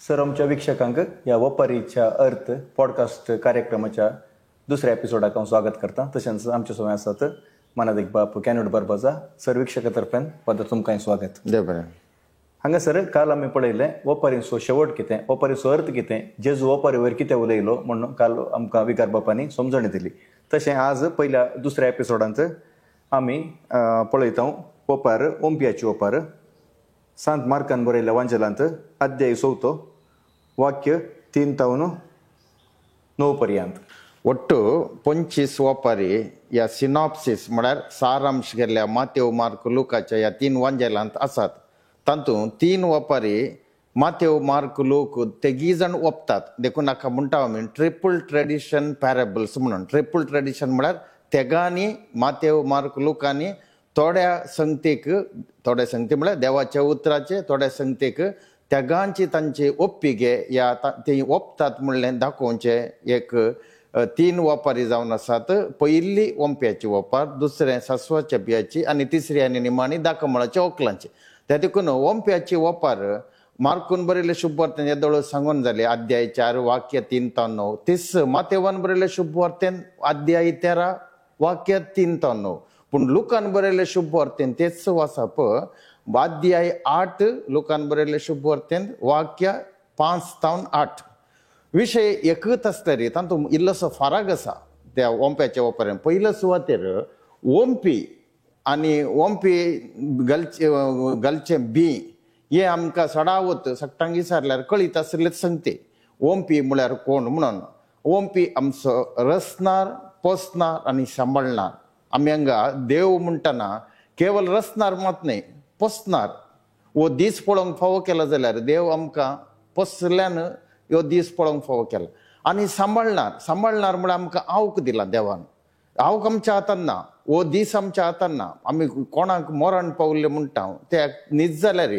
Sir आमच्या वीक्षकांक या वपारीच्या अर्थ पॉडकास्ट कार्यक्रमाच्या दुसऱ्या एपिसोडाक हांव स्वागत करता. तशेंच आमचे सोय आसात मानद बाप कॅनोड बरबाजा. सर वीक्षकातर्फेन पद तुमकां स्वागत. देव बरें. हांगा सर काल आमी पळयलें वपारीचो शेवट कितें, वपारीचो अर्थ कितें, जेजू वपारी वयर कितें उलयलो म्हणून काल आमकां विकार बापांनी समजणी दिली. तशें आज पयल्या दुसऱ्या एपिसोडांत आमी पळयता वपार ओंपियाची वपार सांत मार्कान बरयल्या वांजलांत अध्याय 4 वाक्य 3 ते 9 पर्यंत. ಒಟ್ಟು 25 वपारी या सिनॉप्सिस म्हळ्यार सारांश केल्ल्या मातेव मार्क लुकाच्या ह्या 3 वांजेलांत आसात. तातूंत 3 वपारी मातेव मार्क लूक तेगी जाण ओपतात. देखून नाका म्हणटा आमी ट्रिपल ट्रेडिशन पॅरेबल्स म्हणून. ट्रिपल ट्रेडिशन म्हळ्यार तेगांनी मातेव मार्क लुकांनी थोड्या संगतीक म्हळ्यार देवाच्या उतराचे थोड्या संगतीक तेगांची तांची ओप्पिगे या ते ओपतात म्हणलें दाखोवचे एक 3 वपारी जावन आसात. पयली ओंप्याची वपार, दुसरें सस्वाच्या बियाची आनी तिसरी आनी निमाणी दाखमळाच्या ओकलांची. त्या देखून ओंप्याची वपार मार्कून बरयले शुभवार्तेन येदोळ सांगून जाले अध्याय 4 वाक्य 3 ते 9. तीस मातेवान बरयले शुभवार्तेन अध्याय 13 वाक्य 3 ते 9. पूण लुकान बरयले शुभवार्तेन तेच वाचप अध्याय 8 लुकान बरयले शुभवार्तेन वाक्य 5 ते 8. विशय एकच आसतरी तातूंत इल्लोसो फरक आसा त्या ओंप्याच्या वपारेन. पयल्या सुवातेर ओंपी आनी ओंपी घालचे बी हे आमकां सडावत सट्टांक विचारल्यार कळीत आसले सांगते. ओंपी म्हळ्यार कोण म्हणून. ओंपी आमचो रचणार, पोसणार आनी सांबाळणार. आमी हांगा देव म्हणटना केवळ रचणार मात न्ही, पोसणार हो दीस पळोवंक फावो केला जाल्यार देव आमकां पोसल्यान ह्यो दीस पळोवंक फावो केला. आनी सांबाळणार म्हळ्यार आमकां आवक दिला देवान. आवक आमच्या हातान ना, हो दीस आमच्या हातान ना. आमी कोणाक मरण पावले म्हणटा ते न्हीद जाल्यार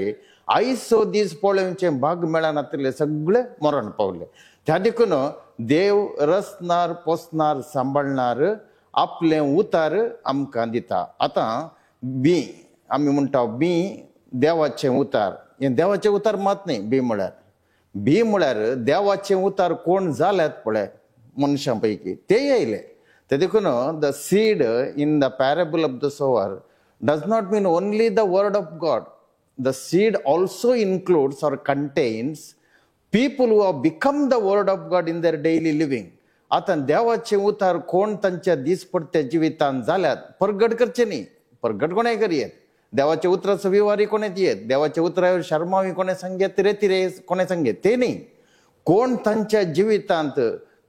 आयचो दीस पळोवचे भाग मेळनातले सगळे मरण पावले. त्या देखून देव रचणार, पोसणार, सांबाळणार, आपले उतार आमकां दिता. आतां बी आमी म्हणटा बी देवाचे उतार. हे देवाचे उतार मात न्ही. बी म्हळ्यार देवाचे उतार कोण जाल्यात पळय मनशां पैकी ते येयले. ते देखून the seed in the parable of the sower does not mean only the word of God. The seed also includes or contains people who have become the word of God in their daily living. आतां देवाचे उतार कोण तांच्या दिसपट्ट्या जिवितांत जाल्यात परगट करचे न्ही. परगट कोणें करियेत. देवाच्या उतराचो विवारी कोणें दियेत. देवाच्या उतरावर शर्मावी कोणें सांगेत, रेतिरे कोणें सांगेत ते न्ही. कोण तांच्या जिवितांत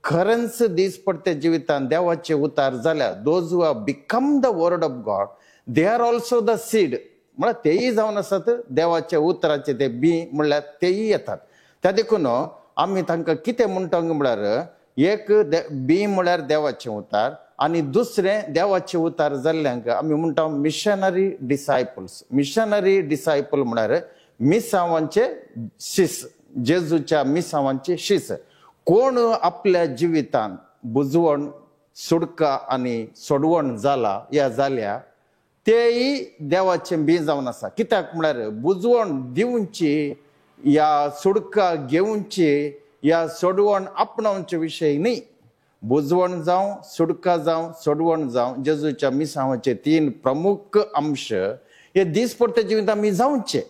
खरेंच दिसपट्ट्या जिवितांत देवाचे उतार जाल्यार those who have become the word of God they are also the seed. म्हळ्यार तेयी जावन आसात देवाच्या उतराचे ते बी म्हणल्यार तेयी येतात. त्या देखून आमी तांकां कितें म्हणटांक म्हळ्यार एक बी म्हळ्यार देवाचे उतार आनी दुसरें देवाचे उतार जाल्ल्यांक आमी म्हणटा मिशनरी डिसायपल्स. मिशनरी डिसायपल म्हळ्यार मिसांवांचे शिस, जेजूच्या मिसांवांचे शिस. कोण आपल्या जिवितांत बुजवण, सुडका आनी सोडवण जाला या जाल्या तेयी देवाचे बी जावन आसा. कित्याक म्हळ्यार बुजवण दिवची या सुडका घेवची या सोडवण आपणावचे विशय न्ही. बुजवण जावं, सुडका जावं, सोडवण जावं, जेजूच्या मिसांवाचे 3 प्रमुख अंश हे दिसपट्टे जिवित आमी जावचे.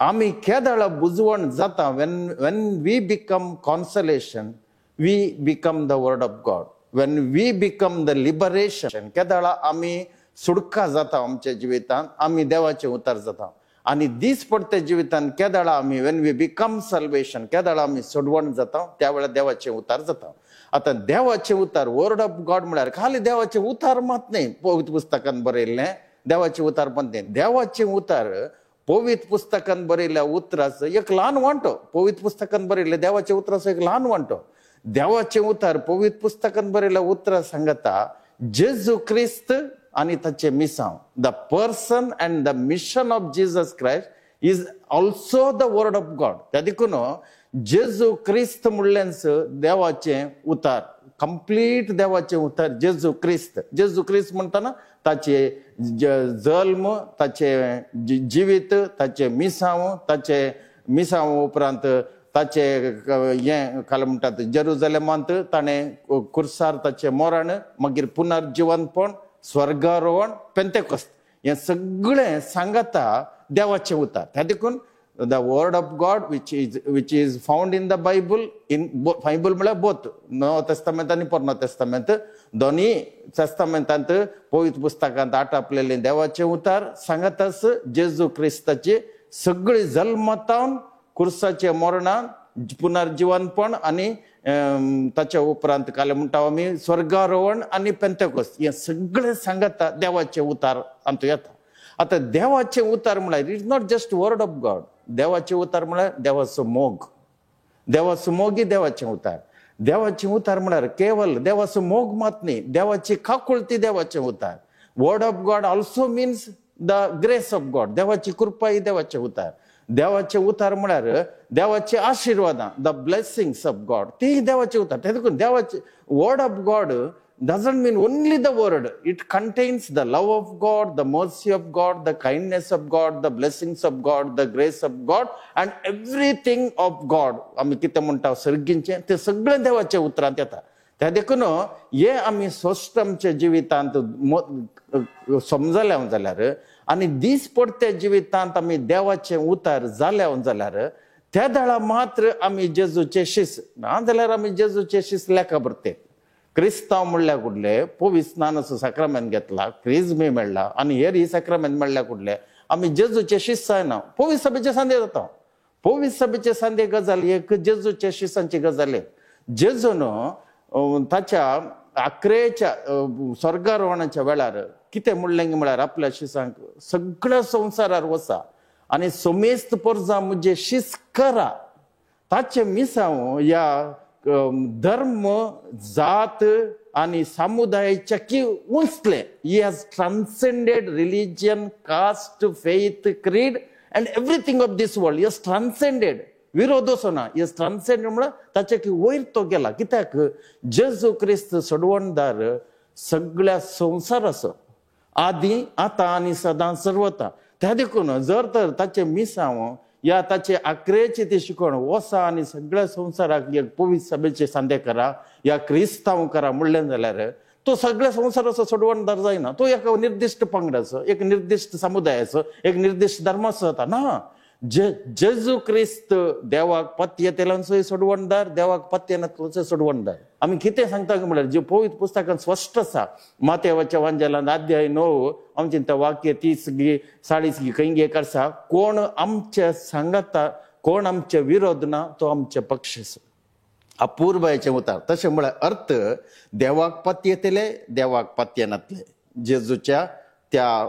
आमी केदाळ बुजवण जाता when we become consolation we become the word of God. when we become the liberation केदाळ आमी सुडका जाता आमच्या जिवितांत, आमी देवाचे उतार जाता. आनी दिसपट्टे जिवितांत केदाळ आमी when we become salvation केदाळ आमी सोडवण जाता त्या वेळार देवाचे उतार जाता. आतां देवाचे उतार वर्ड ऑफ गॉड म्हळ्यार खाली देवाचे उतार मात न्ही. पवित्र पुस्तकान बरयल्लें देवाचे उतार मात न्ही. देवाचे उतार पवित्र पुस्तकान बरयल्ल्या उतराचो एक ल्हान वांटो. पवित्र पुस्तकान बरयल्ले देवाचे उतराचो एक ल्हान वांटो. देवाचे उतार पवित्र पुस्तकान बरयल्ल्या उतरां सांगता जेजू क्रिस्त आनी ताचे मिसांव. The person and the mission of Jesus Christ is also the word of God. त्या देखून जेजू क्रिस्त म्हणलेंच देवाचे उतार, कंप्लीट देवाचे उतार जेजू क्रिस्त म्हणटाना ताचे जल्म, ताचे जिवीत, ताचे मिसांव, ताचे मिसांव उपरांत ताचे हे काल म्हणटात जेरुजलेमांत ताणें कुर्सार ताचें मरण, मागीर पुनर्जीवनपण, स्वर्गारोहण, पेंतेकोस्त हे सगळें सांगता देवाचें उतार. त्या देखून the word of God which is found in the Bible, Bible म्हळ्यार बोथ नवो तेस्तामेंत आनी पोरनो तेस्तामेंत, दोनी तेस्तामेंतांत पवित्र पुस्तकांत आटापलेले देवाचे उतार सांगताच जेजू क्रिस्ताची सगळी जल्मतावन कुर्साचे मरणान, पुनर्जीवनपण आनी ताच्या उपरांत काल म्हणटा आमी स्वर्गारोहण आनी पेंतेकोस्त हे सगळे सांगता देवाचे उतार आमचो येता. आता देवाचे उतार म्हळ्यार it is not just word of God. देवाचे उतार म्हळ्यार देवाचो मोग. देवाचो मोग ही देवाचे उतार. देवाचे उतार म्हळ्यार केवळ देवाचो मोग मात न्ही, देवाची काकुळती देवाचे उतार. Word of God also means the grace of God. देवाची कृपा ही देवाचे उतार. देवाचे उतार म्हळ्यार देवाचे आशिर्वादां, द ब्लेसिंग्स ऑफ गॉड, ती देवाचे उतार. ते देखून देवाचे word of God doesn't mean only the word. It contains the love of God, the mercy of God, the kindness of God, the blessings of God, the grace of God, and everything of God. आम्ही कितें म्हणटा सर्गींचे ते सगळे देवाचे उतरांत येता. त्या देखून हे आमी स्पश्ट आमच्या जिवितांत समजल्या जाल्यार आनी दीस पडते जिवितांत आमी देवाचे उतार जाल्यार त्या दाळा मात्र आमी जेजूचे शिस ना जाल्यार आमी जेजूचे शिस लेखा भरते. क्रिस्तांव म्हणल्यार कुठले पवित्र स्नानाचो साक्रामेंट घेतला, क्रिजमी मेळ्ळा आनी हेर साक्रामेंट म्हणल्यार कुठले आमी जेजूचे शिस जायना. पवित्र सभेचे सांदे जाता. पवित्र सभेचे सांदे गजाल एक जेजूचे शिसांची गजाल. जेजून ताच्या अकरेच्या स्वर्गारोहणाच्या वेळार कितें म्हणलें म्हळ्यार आपल्या शिसांक सगळ्या संवसारार वचा आनी सोमेस्त परजा म्हजे शिस करा. ताचे मिसांव या धर्म, जात आणि समुदायाच्या की उंचले. He has transcended religion, caste, faith, creed and everything of this world. He has transcended. विरोध असो ना. ही हॅज ट्रान्सेंडेड म्हळ्यार ताचे की वयर तो गेला. कित्याक जेजू क्रिस्त सोडवणदार सगळ्या संवसाराचो आदी, आतां आनी सदां सर्वता. त्या देखून जर तर ताचे मिसांव या ताचे अकरेचे ते शिकवण वसा आनी सगळ्या संवसाराक एक पवित्र सभेचे सांदे करा, या क्रिस्तांव करा म्हणलें जाल्यार तो सगळ्या संवसाराचो सोडवणदार जायना. तो एका निर्दिष्ट पंगडाचो, एक निर्दिष्ट समुदायाचो, एक निर्दिष्ट धर्माचो जाता ना. जेजू क्रिस्त देवाक पत्य तेलांचोय सोडवणदार, देवाक पत्य नातलोचोय सोडवणदार. आमी कितें सांगता म्हळ्यार जे पवित्र पुस्तकांत स्पश्ट आसा. मातेवाच्या वांजेलांत अध्याय 9 आमचे ते वाक्य 30-40 खंय एक आसा. कोण आमचे सांगता, कोण आमचे विरोध ना, तो आमचे पक्ष आसा. अपूर्वाचे उतार. तशें म्हळ्यार अर्थ देवाक पत्य येतले, देवाक पत्य नातले. जेजूच्या त्या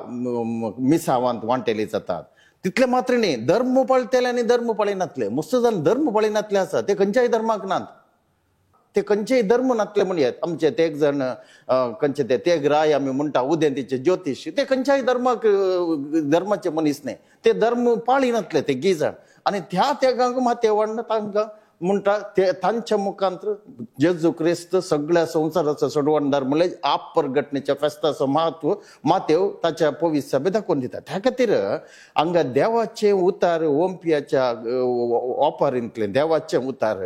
मिसावांत वांटेले जातात. तितले मात्र न्ही, धर्म पाळटले आनी धर्म पाळिनातले. मस्त जाण धर्म पाळिनातले आसा ते खंयच्याय धर्माक नात. ते खंयचेय धर्म नातले म्हणयात. आमचे ते एक जण खंयचे ते तेग राय आमी म्हणटा उदेंतीचे ज्योतिश, ते खंयच्याय धर्माचे मनीस न्ही. ते धर्म पाळिनातले ते गिजाण. आनी त्या तेगांक माते वाडना तांकां म्हणटा ते तांच्या मुखांतर जेजू क्रिस्त सगळ्या संवसाराचो सोडवणदार म्हणले आप परगटणेच्या फेस्ताचो महत्व मातेव ताच्या पवित्र सभे दाखोवन दिता. त्या खातीर हांगा देवाचे उतार ओंपियाच्या ओपारींतले देवाचे उतार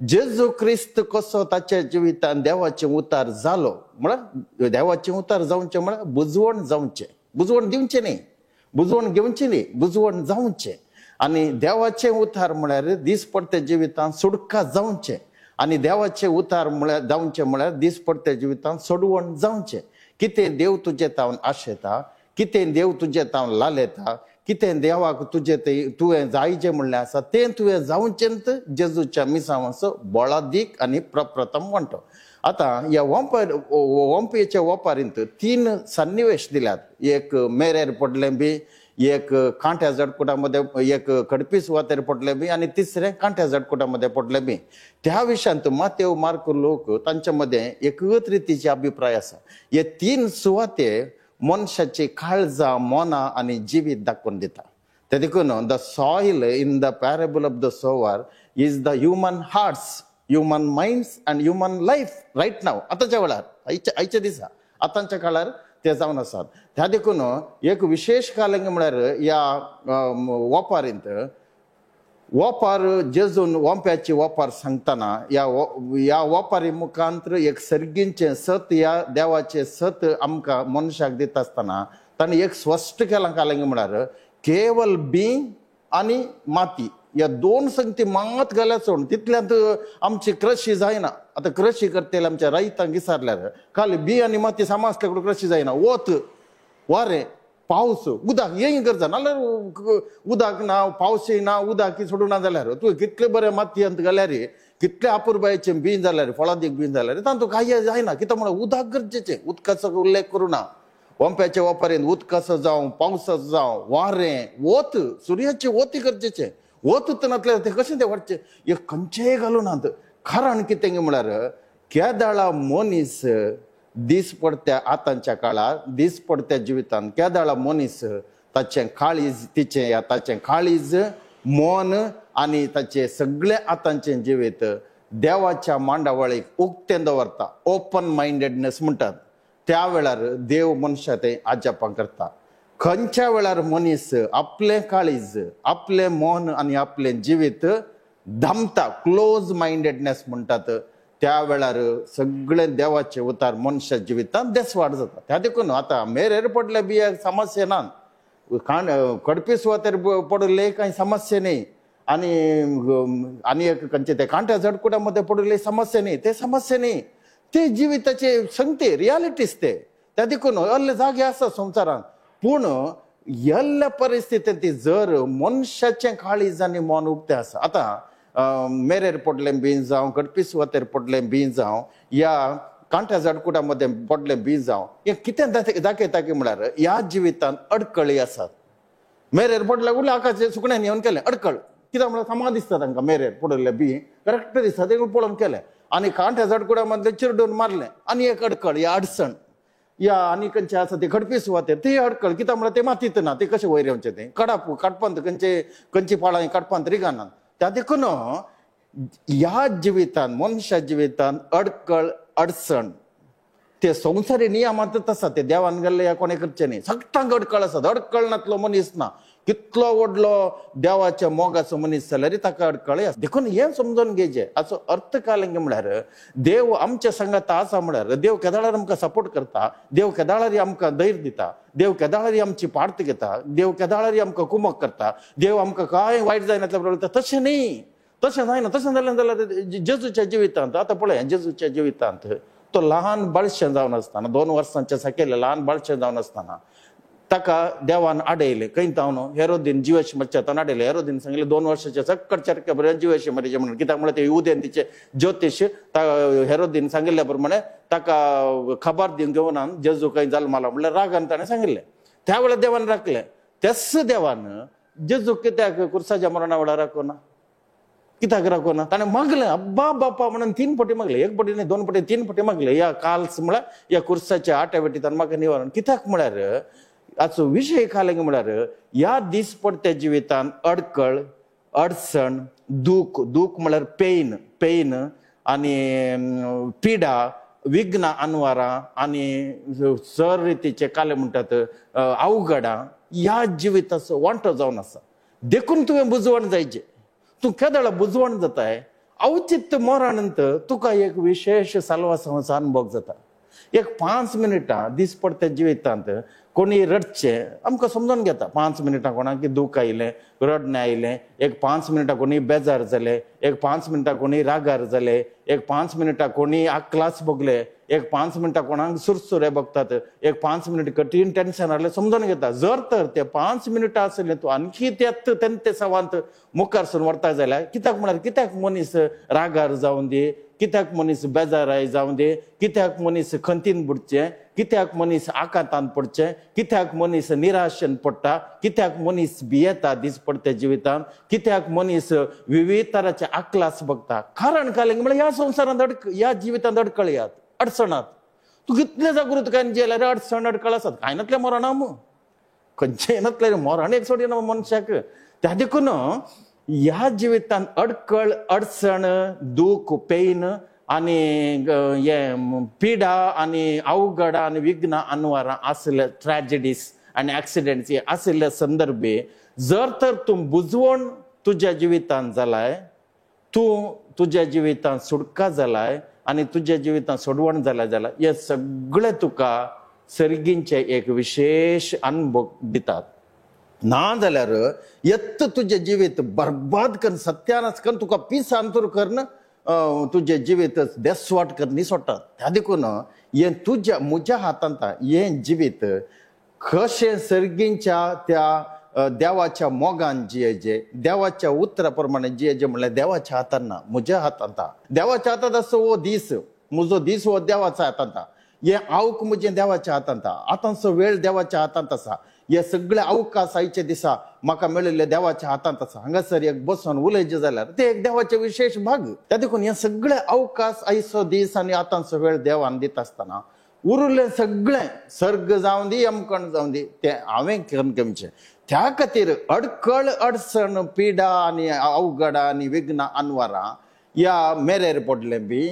जेजू क्रिस्त कसो ताच्या जिवितांत देवाचे उतार जालो म्हळ्यार देवाचे उतार जावचे म्हळ्यार बुजवण जावचे. बुजवण दिवचे न्ही, बुजवण घेवची न्ही, बुजवण जावचे. आनी देवाचे उतार म्हळ्यार दीस पडते जिवितांत सुडका जावचे. आनी देवाचे उतार म्हळ्यार जावचे म्हळ्यार दीस पडते जिवितांत सोडवण जावचे. कितें देव तुजे तावन आशेता, कितें देव तुजे तावन लालयता, कितें देवाक तुजे तुवें जायचें म्हणलें आसा तें तुवें जावचेंत जेजूच्या मिसांवाचो बोळादीक आनी प्रप्रथम वांटो. आतां ह्या ओंपेच्या ओपारींत 3 सन्निवेश दिल्यात. एक मेरेर पडलें बी, एक कांट्या जडकुटामध्ये, एक खडपी सुवातेर पडले बी आणि तिसरे कांट्या जडकुटामध्ये पडले बी. त्या विशयांत मातेव मार्क लोक तांच्या मध्ये एकच रितीचे अभिप्राय आसा. हे 3 सुवाते मनशाची काळजां, मनां आणि जिवीत दाखोवन दिता. ते देखून the soil in the parable of the sower is the human hearts, human minds and human life right now. आताच्या वेळार आयच्या दिसा आतांच्या काळार ते जावन आसात. त्या देखून एक विशेष कालंग म्हळ्यार या ओपारींत वापर जेजून ओंप्याची वापर सांगताना या वापारी मुखांतर एक सर्गींचे सत या देवाचे सत आमकां मनशाक दिता आसतना ताणें एक स्पश्ट केलां कालेंगे म्हळ्यार केवल बी आनी माती या दोन संगती मात घाल्या सोड तितल्यांत आमची कृषी जायना. आता कृषी करतेले आमच्या रैतांक विचारल्यार खाली बी आनी माती सामा आसल्या कृषी जायना. वत वारें पावस उदक हें गरजा नाल्यार उदक ना पावसय ना उदक सोडूं ना जाल्यार तुवें कितले बरें मातयेंत घाल्यार कितले अपुरबायेचें बीं जाल्यार फळादीक बीं जाल्यार तातूंत कांय जायना. कित्याक म्हळ्यार उदक गरजेचें. उदकाचो उल्लेख करूं ना. ओंप्याच्या वापरेन उदकाचो जावं पावसाचो जावं वारें वत सुर्याचें वत गरजेचें. वत नासल्यार तें कशें तें वाडचें एक खंयचेंय घालूनात. कारण कितें म्हळ्यार केदाळा मनीस दीस पडत्या आतांच्या काळार दीस पडत्या जिवितांत केदाळा मनीस ताचें काळीज ताचें काळीज मन आनी ताचें सगळें आतांचें जिवीत देवाच्या मांडावळीक उक्तें दवरता. ओपन मायंडेडनेस म्हणटात. त्या वेळार देव मनशां तें आजापां करता. खंयच्या वेळार मनीस आपलें काळीज आपलें मन आनी आपलें जिवीत धामता क्लोज मायंडेडनेस म्हणटात त्या वेळार सगळे देवाचे उतार मनशा जिवितांत देसवाड जाता. त्या देखून आतां मेरेर पडले बी समस्या ना. कडपी सुवातेर पडले कांय समस्या न्ही आनी एक खंयचे ते कांट्या झडकुडा मध्ये पडले समस्या न्ही. ते समस्या न्ही ते जिविताचे संगते रियालिटीज ते. त्या देखून असले जागे आसा संवसारांत. पूण ह्या परिस्थितींत जर मनशाचें काळीज आनी मन उक्तें आसा आतां मेरेर पडलें बीं जावं कडपी सुवातेर पडलें बीं जावं या कांट्या झाडकुडा मध्ये पडलें बीं जावं हें कितें दाखयता की म्हळ्यार ह्या जिवितांत अडकळी आसात. मेरेर पडल्या उरलें आकाशाच्या सुकण्यान येवन केलें अडकळ. कित्याक म्हळ्यार समा दिसता तांकां मेरेर पडले बीं करेक्ट दिसता ते पळोवन केलें आनी कांट्या झाडकुडा मदलें चिरडून मारलें आनी एक अडकळ या अडचण या आनी खंयचे आसा ते कडपी सुवातेर ती अडकळ कित्याक म्हळ्यार ते मातीत ना ते कशें वयर येवचें तें काडपांत खंयची पाळां काडपांत रिगानात. त्या देखून ह्या जिवितांत मनशा जिवितांत अडकळ अडचण ते संवसारी नियमांतच आसा. ते देवान गेल्ले ह्या कोणे करचे न्ही. सगळ्यांक अडकळ आसात. अडकळ नातलो मनीस ना. कितलो व्हडलो देवाच्या मोगाचो मनीस जाल्यार ताका अडकळी आसा. देखून हें समजून घेवचें. हाचो अर्थ कालेंगे म्हळ्यार देव आमच्या संगात आसा म्हळ्यार देव केदाळार आमकां सपोर्ट करता. देव केदाळारी आमकां धैर्य दिता. देव केदाळारी आमची पार्त घेता. देव केदाळारी आमकां कुमक करता. देव आमकां कांय वायट जायनातल्या बरोबर तशें न्ही. तशें जायना. तशें जालें जाल्यार जेजूच्या जिवितांत आतां पळय जेजूच्या जिवितांत तो ल्हान बाळशें जावन आसतना 2 वर्सांचें सकयलें ल्हान बाळशें जावन आसतना ताका देवान आडयलें. खंय तावन हेरोदीन जिवेशमाच्यान आडयलें. हेरोदीन सांगिल्लें 2 वर्साच्या सकट चरके पर्यंत जिवेशमारीचें म्हणून. कित्याक म्हळ्यार ते युदेन तिचे ज्योतीश हेरोदीन सांगिल्ल्या प्रमाणे ताका खबर दिवन घेवन जेजू खंय जल्माला म्हणल्यार रागान ताणें सांगिल्लें. त्या वेळार देवान राखलें. त्याच देवान जेजू कित्याक कुर्साच्या मरणा वेळार राखोना. कित्याक राखोना. ताणें मागलें अब्बा बापा म्हणून 3 फावटी मागलें. 1 फावटी न्ही 2 फावटी 3 फावटी मागलें. या काल्स म्हळ्यार या कुर्साच्या आट्या वेटींतल्यान म्हाका निवारण. कित्याक म्हळ्यार हाचो विशय कालेंगे म्हळ्यार ह्या दीस पडत्या जिवितांत अडकळ अडचण दूख म्हळ्यार पेन आनी पिडा विघ्ना अनवारां आनी सर रितीचे काले म्हणटात अवघडां ह्या जिविताचो वांटो जावन आसा. देखून तुवें बुजवण जायचें. तूं केदाळ बुजवण जाताय औचित्य मरणांत तुका एक विशेष साल्वासाचो अनुभव जाता. एक 5 मिनिटां दीस पडत्या जिवितांत कोणी रडचें आमकां समजून घेता. 5 मिनिटां कोणाक दूख आयलें रडणें आयलें. एक 5 मिनिटां कोणी बेजार जाले. एक 5 मिनिटां कोणी रागार जाले. एक 5 मिनिटां कोणी आक्लास भोगले. एक 5 मिनिटां कोणाक सुरसुरे भोगतात. एक 5 मिनिट कठीण टेन्शन आसलें समजून घेता. जर तर ते 5 मिनिटां आसलें तूं आणखी ते सवांत मुखार सून व्हरता जाल्यार कित्याक म्हळ्यार कित्याक मनीस रागार जावन दी. कित्याक मनीस बेजाराय जावं दे. कित्याक मनीस खंतीन बुडचें. कित्याक मनीस आकांतान पडचें. कित्याक मनीस निराशेन पडटा. कित्याक मनीस भियेता दीस पडत्या जिवितांत. कित्याक मनीस विविध तरांचे आक्लास भोगता. कारण कालेंगे म्हळ्यार ह्या संवसारांत ह्या जिवितांत अडकळयात अडचणात. तूं कितले जागृतकायेन जेल्यार अडचण अडकळ आसात. कांय नातलें मरणा खंयचें नातलें मरण एक सोडिना मनशाक. त्या देखून ह्या जिवितांत अडकळ अडचण दूख पेन आनी हे पिडा आनी अवघडां आनी विघ्नां अनवारां आसले ट्रॅजेडीज आनी एक्सिडेंट्स हे आशिल्ले संदर्भे जर तर तूं बुजवण तुझ्या जिवितांत जालाय, तू तुझ्या जिवितांत सुटका जालाय आनी तुझ्या जिवितांत सोडवण जालाय जाल्यार हे सगळे तुका सर्गींचे एक विशेष अनुभव दितात. ना जाल्यार येत तुझे जिवीत बर्बाद कर, सत्यानाश कर, तुका पीस अंतूर करन तुझे जिवीत देसवाट करनी सोडटात. त्या देखून हे तुझ्या म्हज्या हातांत हे जिवीत कशें सर्गींच्या त्या देवाच्या मोगान जियेजे, देवाच्या उतरा प्रमाणे जियेजे म्हणल्यार देवाच्या हातान ना, म्हज्या हातांत. देवाच्या हातांत असो हो दीस, म्हजो दीस हो देवाच्या हातांत. हे आवक म्हजें देवाच्या हातांत. आतांचो वेळ देवाच्या हातांत आसा. हे सगळे अवकाश आयचे दिसा म्हाका मेळिल्ले देवाच्या हातांत आसा. हांगासर एक बसून उलयचे जाल्यार ते एक देवाचे विशेष भाग. त्या देखून हे सगळे अवकाश आयचो दीस आनी आतांचो वेळ देवान दिता आसतना उरले सगळे सर्ग जावं दी, अमकण जावं दी, ते हांवें केमचें. त्या खातीर अडकळ, अडचण, पिडा आनी अवघडा आनी विघ्ना अनवरां ह्या मेरेर पडलें बी,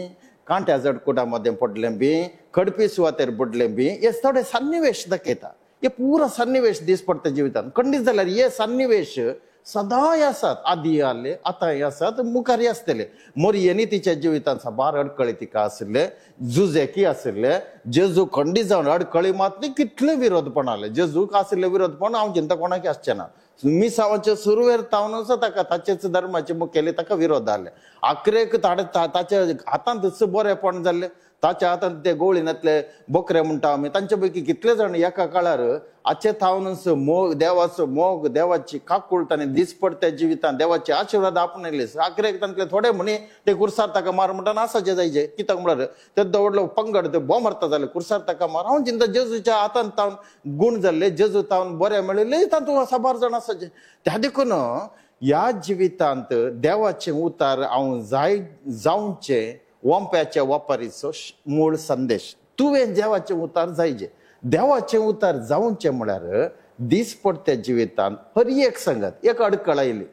कांट्या जडकुटा मध्ये पडलें बी, खडपी सुवातेर पडलें बी, हे थोडे सन्निवेश दाखयता. हे पुरो सन्निवेश दीस पडटा जिवितांत. खंडीत जाल्यार हे सन्निवेश सदांय आसात. आदी आले, आतांय आसात, मुखारय आसतले. मोरयेनी तिच्या जिवितांत साबार अडकळी तिका आसले, झुजेकी आसले. जेजू खंडीत जावन अडकळी मात कितले विरोधपण आले. जेजूक आसले विरोधपण हांव चिंता कोणाक आसचें ना. मिसावाचे सुरवेर तावन ताका ताचेच धर्माचे मुखेली ताका विरोध जाले. आखरेक ताच्या हातांत बरेपण जाल्ले. ताच्या हातांत ते गोळीनातले बोकरे म्हणटा आमी, तांचे पैकी कितले जाण एका काळार आचे थावन मोग, देवाचो मोग, देवाची काकूळ ताणें दीस पडत्या जिवितांत देवाचे आशिर्वाद आपणले. आखरेक तांतले थोडे म्हणी ते कुर्सार ताका मार म्हणटा नासाचे जायचे. कित्याक म्हळ्यार ते व्हडलो पंगड ते बोमारता जाले कुर्सार ताका मार. हांव चिंता जेजूच्या हातांत तावन गुण जाल्ले, जेजू तावन बरें मेळिल्ले, तातूंत साबार जाण आसाचे. त्या देखून ह्या जिवितांत देवाचे उतार हांव जावचे ओंप्याच्या वापारीचो मूळ संदेश. तुवें देवाचे उतार जायचे. देवाचे उतार जावचे म्हळ्यार दीस पडत्या जिवितांत हर एक संगत एक अडकळ आयली.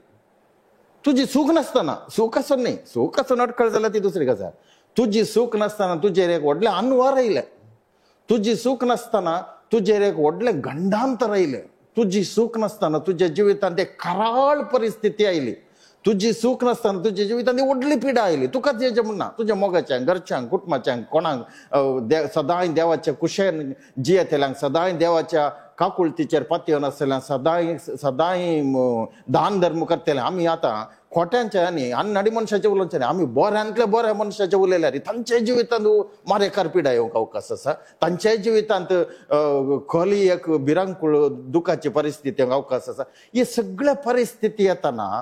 तुजी सूख नासतना, सूख आसून न्ही, सूख आसून अडकळ जाल्यार ती दुसरी गजाल. तुजी सूख नासतना तुजेर एक व्हडलें अनवर आयलें. तुजी सूख नासतना तुजेर एक व्हडलें गंडांतर आयलें. तुजी सूख नासतना तुज्या जिवितांत एक कराळ परिस्थिती आयली. तुजी सूख नासतना तुज्या जिवितांत व्हडली पिडा आयली. तुकाच हेजें म्हणना, तुज्या मोगाच्यांक, घरच्यांक, कुटुंबाच्यांक, कोणाक सदांय देवाच्या कुशेन जियेतल्यांक, सदांय देवाच्या काकुळतीचेर पातयेवन आसलेल्यांक, सदांय दान धर्म करतले. आमी आतां खोट्यांच्या आनी अन्नाडी मनशाचे उलोवचे न्ही, आमी बऱ्यांतल्या बऱ्या मनशाचे उलयल्यार तांच्या जिवितांत मारेकार पिडा येवंक अवकाश आसा. तांच्या जिवितांत खोली एक भिरांकूळ दुखाची परिस्थिती अवकाश आसा. ही सगळ्या परिस्थिती येताना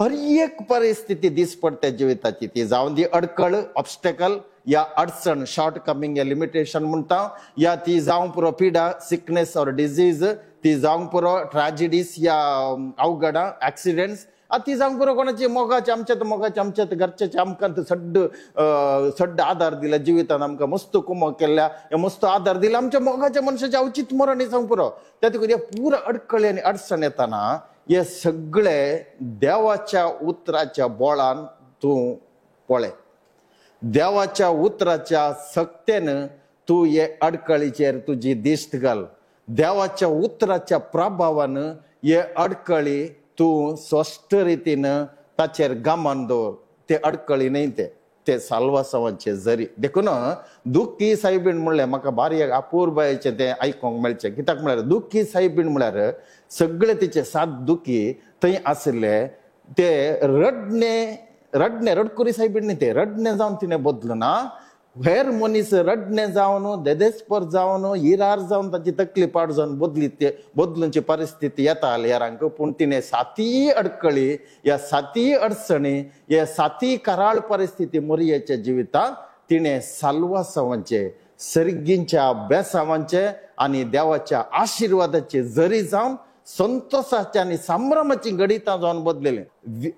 हर एक परिस्थिती दीस पडत्या जिविताची, ती जावन दी अडकळ, ऑब्स्टेकल या अडचण, शॉर्ट कमिंग या लिमिटेशन म्हणटा, या ती जावं पुरो पिडा, सिकनेस ऑर डिजीज, ती जावं पुरो ट्रॅजिडीज या अवघडा, ऍक्सिडेंट्स, ती जावं पुरो कोणाची मोगाचे आमच्यात घरच्याचे आमकां सड्ड आधार दिला जिवितांत, आमकां मस्त कुमक केल्या, मस्त आधार दिला आमच्या मोगाच्या मनशाचे अवचित मरण जावं पुरो. त्या देखून पुरो अडकळी आनी अडचण येताना हे सगळे देवाच्या उतराच्या बोळान तूं पळय. देवाच्या उतराच्या सक्तेन तूं हे अडकळीचेर तुजी दिश्ट घाल. देवाच्या उतराच्या प्रभावान हे अडकळी तूं स्पश्ट रितीन ताचेर गमान दवर. ते अडकळी न्ही, ते साल्वासांवाचे जरी. देखून दुख्खी सायबीण म्हणलें म्हाका भारी अपूर्बायेचें तें आयकोंक मेळचें. कित्याक म्हळ्यार दुख्खी सायबीण म्हळ्यार सगळे तिचे 7 दुखी थंय आसले. ते रडकुरी सायबीण न्ही, ते रडणे जावन तिणें बदलूं ना. हेर मनीस रडणे जावन, देदेस्पर जावन, हिरार जावन ताची तकली पाड जावन बदलूंची परिस्थिती येता हेरांक. पूण तिणें 7 अडकळी, ह्या 7 अडचणी, ह्या 7 कराळ परिस्थिती मोरयेच्या जिवितांत तिणें साल्वासांवाचे, सर्गींच्या अभ्यासांवाचे आनी देवाच्या आशिर्वादाचे जरी जावन संतोषाच्या आनी संभ्रमाची गडितां जावन बदलेलें.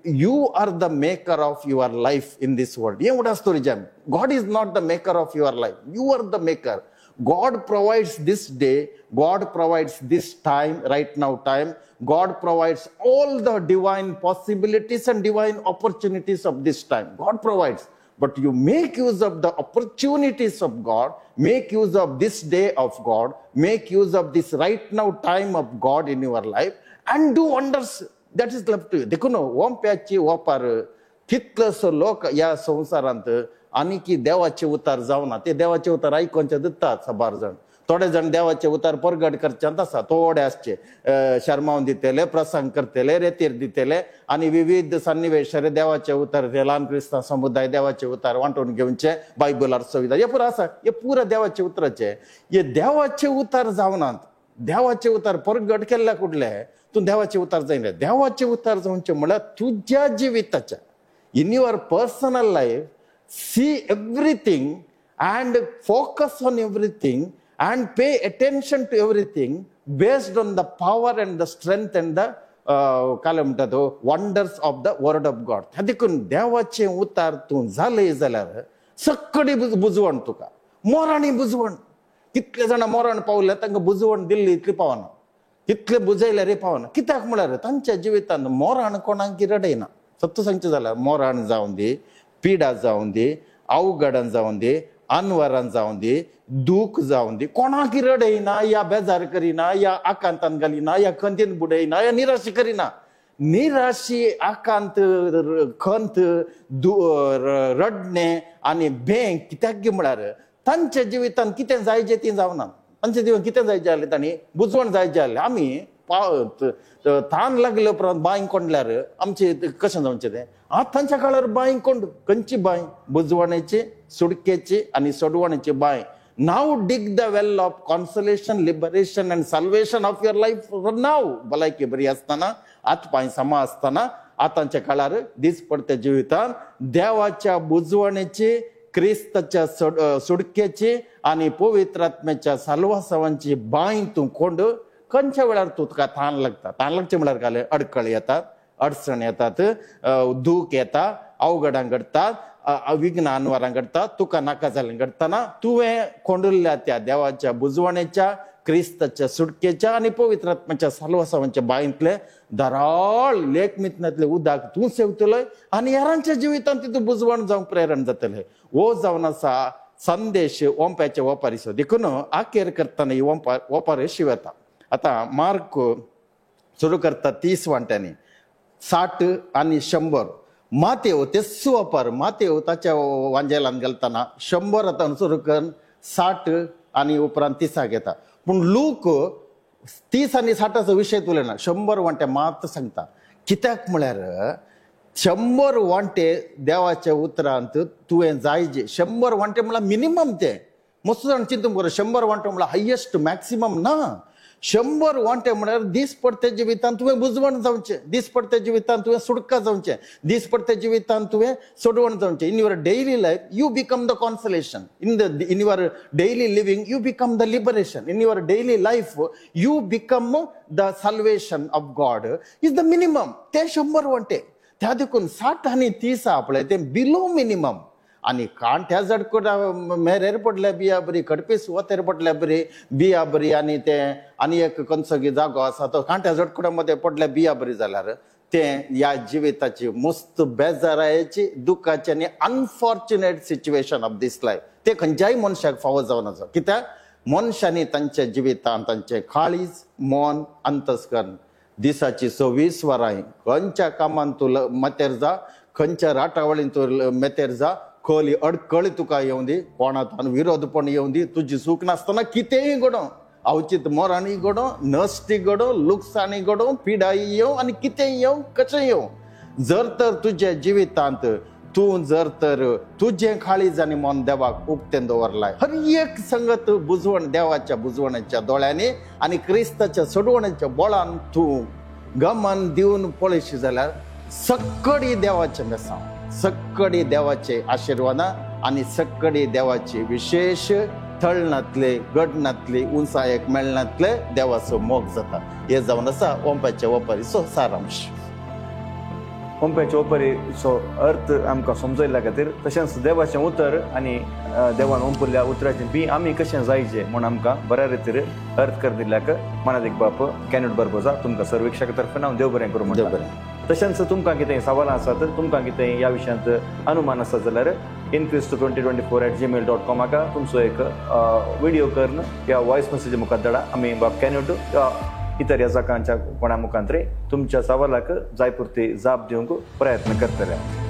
You are the maker of your life in this world. हे उडा स्टोरी जॅम. God is not the maker of your life. You are the maker. God provides this day. God provides this time, right now time. God provides all the divine possibilities and divine opportunities of this time. God provides. But you make use of the opportunities of God, make use of this day of God, make use of this right now time of God in your life, and do wonders that is left to you. देखून ओंप्याची वापर कितलंसो लोक या संवसारांत आनी की देवाचे उतार जावना ते देवाचे उतार आयकोनचे दितात साबार जण. थोडे जण देवाचे उतार परगट करच्यांत आसा थोडे आसचे शर्मावन दितेले प्रसंग करतेले रेतीर दितेले आनी विविध सन्निवेशार देवाचे उतार ते ल्हान क्रिस्तांव समुदाय देवाचे उतार वांटून घेवचे बायबलार संविधान हे पुरो आसा हे पुरो देवाचे उतराचे. हे देवाचे उतार जावनात. देवाचे उतार परगट केल्ल्या कुठले तूं देवाचे उतार जायना. देवाचे उतार जावचे म्हळ्यार तुज्या जिविताच्या in your personal life see everything and focus on everything and pay attention to everything based on the power and the strength and the काय म्हणतात wonders of the word of God. ह्या देखून देवाचे उतार तूं जाले जाल्यार सक्कडी बुजवण तुका मोराणी बुजवण. कितले जाणां मोरण पावले तांकां बुजवण दिल्ली इतली पावना कितले बुजयले रे पावना. कित्याक म्हळ्यार तांच्या जिवितांत मोराण कोणाक रडयना. सत्य सांगचें जाल्यार मोराण जावं दी पिडा जावं दी अवघडन जावं दी अनवरान जावं दी दूख जावं दी कोणाक रडयना या बेजार करिना या आकांतान घालिना या खंतीन बुडयना या निराशी करिना. निराशी आकांत खंत रडणे आनी भेंग कित्याक गे म्हळ्यार तांच्या जिवितांत कितें जायजें ती जावना. तांच्या जिवन कितें जायजें जालें तांणी बुजवण जायजें जालें. आमी तान लागले उपरांत बांय कोंडल्यार आमचे कशें जावचें तें. तांच्या काळार बांय कोंड खंयची बांय बुजवणेची सुडकेची आनी सोडवणेची बांय. Now dig the well of consolation liberation and salvation of your life now. भलायकी बरी आसतना आत पांय समा आसतना आतांच्या काळार दीस पडते जिवितांत देवाच्या बुजवणेची क्रिस्ताच्या सुडकेची आनी पवित्र आत्म्याच्या साल्वासावांची बांय तूं कोंड खंयच्या वेळार तुका ताण लागता. ताण लागचे म्हळ्यार काय अडकळ येतात अडचण येतात दूख येता अवघडां घडतात विघ्ना अनवरां घडतात तुका नाका जालें घडतना तुवें कोंडिल्ल्या त्या देवाच्या बुजवणेच्या क्रिस्ताच्या सुटकेच्या आनी पवित्र आत्म्याच्या साल्वासावांच्या बांयतले धाराळ लेखमितनांतले उदक तूं सेवतलोय आनी हेरांच्या जिवितांत तितून बुजवण जावंक प्रेरण जातलें. हो जावन आसा संदेश ओंप्याचे ओपारीचो. देखून आखेर करतना ही ओपार अशी वता. आता मार्क सुरू करता 30 वांट्यांनी 60 आणि 100. मातेव तेच वापर मातेव ताच्या वांजेलान घालतना 100 आतां सुरू करून 60 आणि उपरांत 30 घेता. पूण लूक 30 आणि 60 विशय तुलेना 100 वांटे मात सांगता. कित्याक म्हळ्यार 100 वांटे देवाच्या उतरांत तुवें जायजे. 100 वांटे म्हळ्यार मिनिमम ते मस्त जाण चिंतून करो. 100 वांटे म्हळ्यार हायेस्ट मॅक्सिमम ना. 100 वांटे म्हळ्यार दीस पडते जिवितांत तुवें बुजवण जावचें. दीस पडते जिवितांत तुवें सुटका जावचें. दीस पडते जिवितांत तुवें सोडवण जावचें. In your daily life you become the consolation. In your daily living you become the liberation. In your daily life you become the salvation of God is the minimum. ते 100 वांटे. त्या देखून 60 आणि 30 आपले ते बिलो मिनिमम. आणि कांठ्या जडकुडा मेरेर पडल्या बिया बरी कडपी सुवातेर पडल्या बरी बिया बरी आनी ते आनी एक खंयचो जागो आसा तो कांठ्या जडकुड्यामध्ये पडल्या बिया बरी जाल्यार ते ह्या जिविताची मस्त बेजारायेची दुखाची आनी unfortunate situation of this life ते खंयच्याय मनशाक फावो जावन आसा. कित्याक मनशांनी तांच्या जिवितांत तांचे काळीज मन अंतस्करण दिसाची 24 वरां खंयच्या कामान तूं मेतेर जा खंयच्या राटावळीन तूं मेतेर जा खोली अडकळी तुका येवं दी कोणातान विरोधपण येवं दी तुजी सूख नासतना कितेंय घडो अवचित मोरांनी घडो नश्टी घडो लुकसाणी घडो पिडाई येवं आनी कितेंय येवं कशें येवं जर तर तुज्या जिवितांत तूं जर तर तुजें काळीज आनी मन देवाक उक्तें दवरलाय हर एक संगत बुजवण देवाच्या बुजवणेच्या दोळ्यांनी आनी क्रिस्ताच्या सोडवणेच्या बोळान तूं गमन दिवन पळयशी जाल्यार सक्कडी देवाचें मेसांव सक्कडी देवाचे आशिर्वादा आणि सक्कडी देवाची विशेष थळणातले गडनातले उंचायेक मेळनातले देवाचो मोग जाता. हे जावन आसा ओंप्याच्या ओपारीचो सारांश. ओंप्याच्या ओपारीचो अर्थ आमकां समजयल्या खातीर तशेंच देवाचें उतर आनी देवान ओंपल्ल्या उतराचें बी आमी कशें जायचें म्हूण आमकां बऱ्या रितीर अर्थ कर दिल्याक मानादीक बाप कॅनट बरबोजा तुमकां सर्व विक्षका तर्फे हांव देव बरें करूं. देव बरें. तशेंच तुमकां कितेंय सवालां आसात तुमकां कितेंय ह्या विशयांत अनुमान आसा जाल्यार incristo2024@gmail.com हाका तुमचो एक व्हिडिओ करून या वॉयस मेसेज मुखार धाडा. आमी बाब कॅनट इतर येजाकांच्या कोणा मुखांतरे तुमच्या सवालाक जायपुरते जाप दिवंक प्रयत्न करतले.